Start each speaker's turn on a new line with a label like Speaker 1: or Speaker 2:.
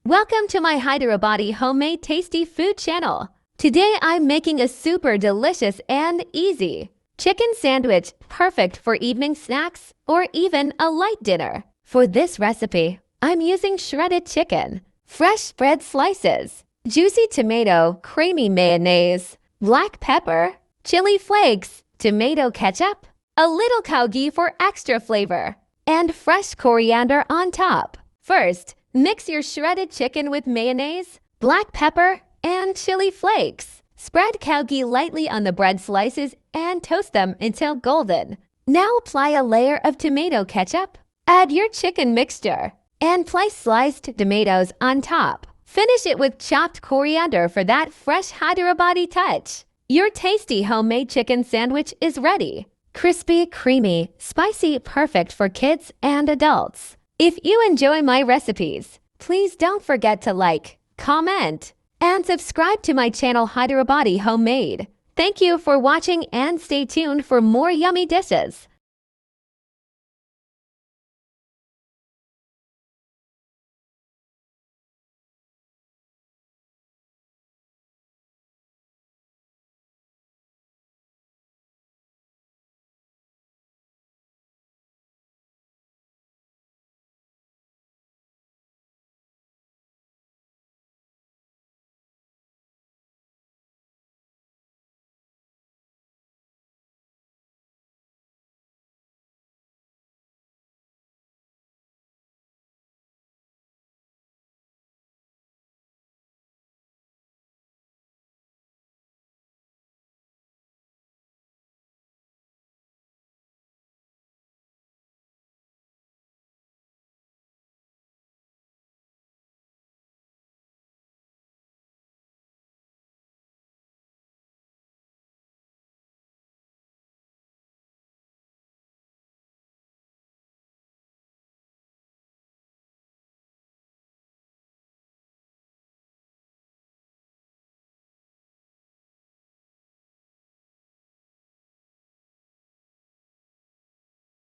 Speaker 1: Welcome to my Hyderabadi homemade tasty food channel. Today I'm making a super delicious and easy chicken sandwich, perfect for evening snacks or even a light dinner. For this recipe, I'm using shredded chicken, fresh bread slices, juicy tomato, creamy mayonnaise, black pepper, chili flakes, tomato ketchup, a little cow ghee for extra flavor, and fresh coriander on top. First, mix your shredded chicken with mayonnaise, black pepper, and chili flakes. Spread cow ghee lightly on the bread slices and toast them until golden. Now apply a layer of tomato ketchup. Add your chicken mixture and place sliced tomatoes on top. Finish it with chopped coriander for that fresh Hyderabadi touch. Your tasty homemade chicken sandwich is ready. Crispy, creamy, spicy, perfect for kids and adults. If you enjoy my recipes, please don't forget to like, comment, and subscribe to my channel Hyderabadi Homemade. Thank you for watching and stay tuned for more yummy dishes.